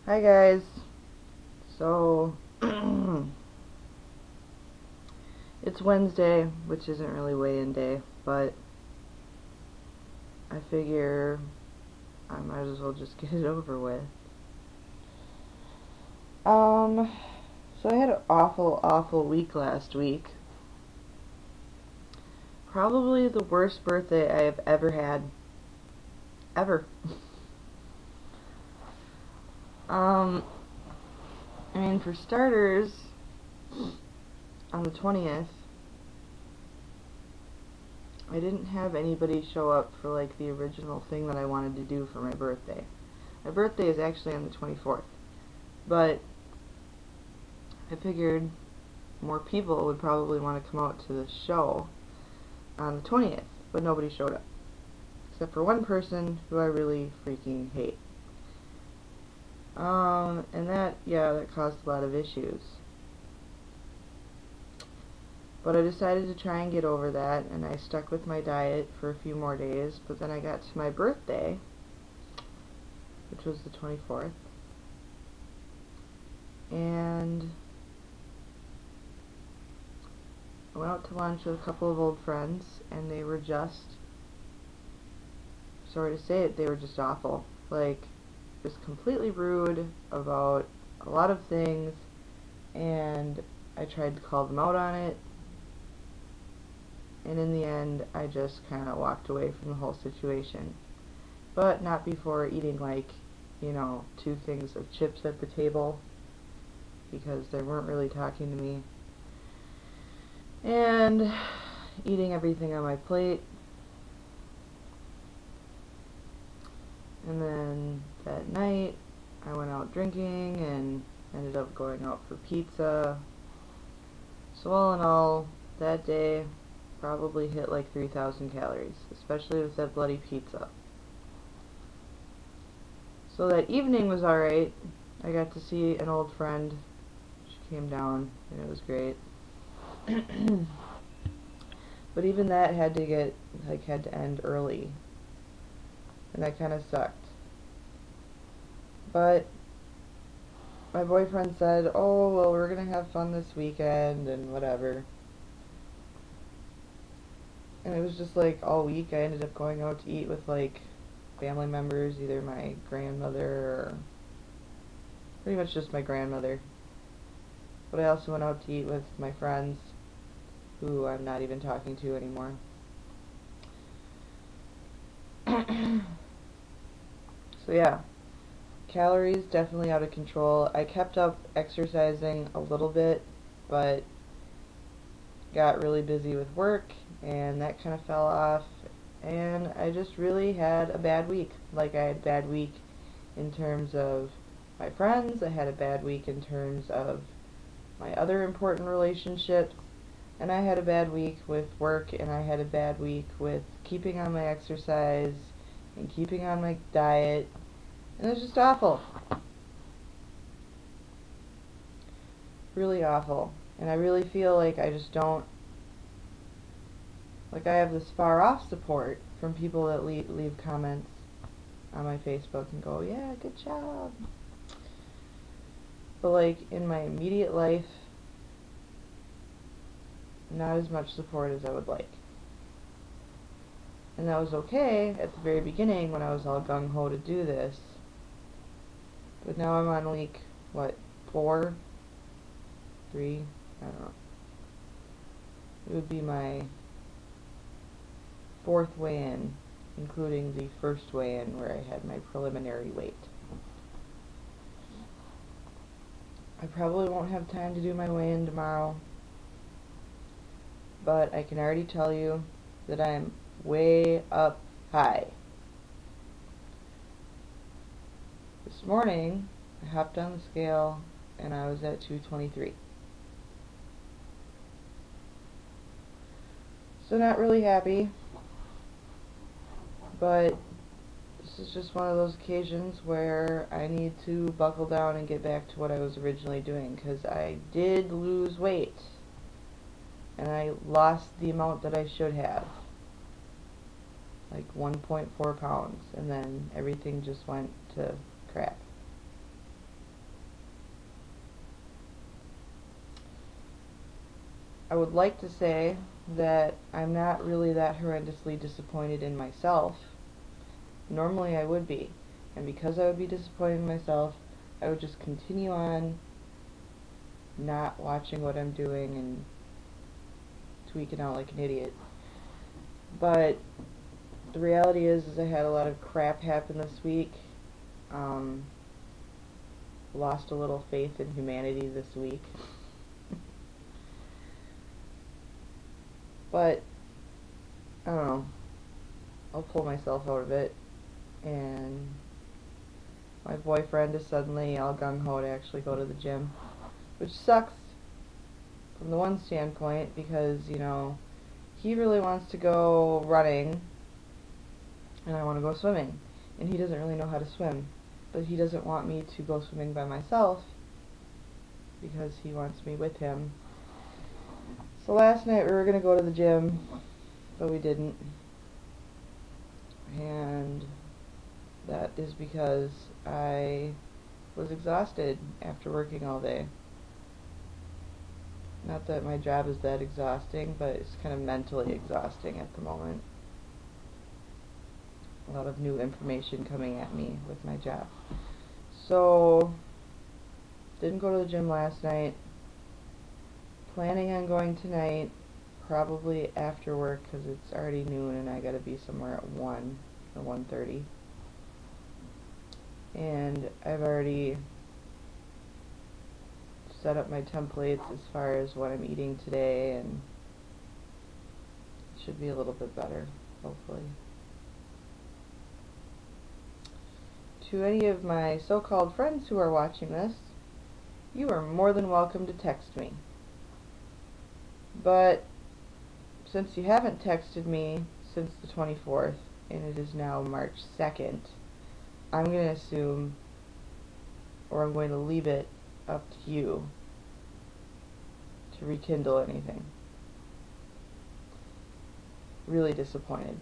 Hi guys. So it's Wednesday, which isn't really weigh-in day, but I figure I might as well just get it over with. So I had an awful week last week. Probably the worst birthday I have ever had. Ever. I mean, for starters, on the 20th, I didn't have anybody show up for like the original thing that I wanted to do for my birthday. My birthday is actually on the 24th, but I figured more people would probably want to come out to the show on the 20th, but nobody showed up. Except for one person who I really freaking hate. And that caused a lot of issues. But I decided to try and get over that, and I stuck with my diet for a few more days, but then I got to my birthday, which was the 24th, and I went out to lunch with a couple of old friends, and they were just, sorry to say it, they were just awful. Like, just completely rude about a lot of things, and I tried to call them out on it, and in the end, I just kind of walked away from the whole situation. But not before eating, like, 2 things of chips at the table, because they weren't really talking to me, and eating everything on my plate. And then that night, I went out drinking and ended up going out for pizza. So all in all, that day probably hit like 3,000 calories, especially with that bloody pizza. So that evening was alright. I got to see an old friend. She came down, and it was great. But even that had to end early, and that kind of sucked. But my boyfriend said, "Oh, well, we're gonna have fun this weekend and whatever." And it was just like all week I ended up going out to eat with like family members, either my grandmother or pretty much just my grandmother. But I also went out to eat with my friends, who I'm not even talking to anymore. So yeah, calories definitely out of control. I kept up exercising a little bit, but got really busy with work, and that kind of fell off, and I just really had a bad week. Like, I had a bad week in terms of my friends, I had a bad week in terms of my other important relationships, and I had a bad week with work, and I had a bad week with keeping on my exercise and keeping on my diet, and it was just awful. Really awful. And I really feel like I just don't, like, I have this far off support from people that leave comments on my Facebook and go, "Yeah, good job." But like in my immediate life, not as much support as I would like. And that was okay at the very beginning when I was all gung-ho to do this. But now I'm on week, what, 4? 3? I don't know. It would be my 4th weigh-in, including the first weigh-in where I had my preliminary weight. I probably won't have time to do my weigh-in tomorrow, but I can already tell you that I'm way up high. This morning, I hopped on the scale and I was at 223. So not really happy, but this is just one of those occasions where I need to buckle down and get back to what I was originally doing, because I did lose weight, and I lost the amount that I should have, like 1.4 pounds, and then everything just went to crap. I would like to say that I'm not really that horrendously disappointed in myself. Normally I would be. And because I would be disappointed in myself, I would just continue on not watching what I'm doing and tweaking out like an idiot. But the reality is I had a lot of crap happen this week. Lost a little faith in humanity this week. But, I don't know. I'll pull myself out of it. And my boyfriend is suddenly all gung-ho to actually go to the gym. Which sucks from the one standpoint because, you know, he really wants to go running and I want to go swimming. And he doesn't really know how to swim. But he doesn't want me to go swimming by myself because he wants me with him. So last night we were going to go to the gym, but we didn't. And that is because I was exhausted after working all day. Not that my job is that exhausting, but it's kind of mentally exhausting at the moment. A lot of new information coming at me with my job. So, didn't go to the gym last night. Planning on going tonight, probably after work because it's already noon and I gotta be somewhere at 1 or 1:30. And I've already set up my templates as far as what I'm eating today, and it should be a little bit better, hopefully. To any of my so-called friends who are watching this, you are more than welcome to text me. But since you haven't texted me since the 24th, and it is now March 2nd, I'm going to assume, or I'm going to leave it up to you to rekindle anything. Really disappointed.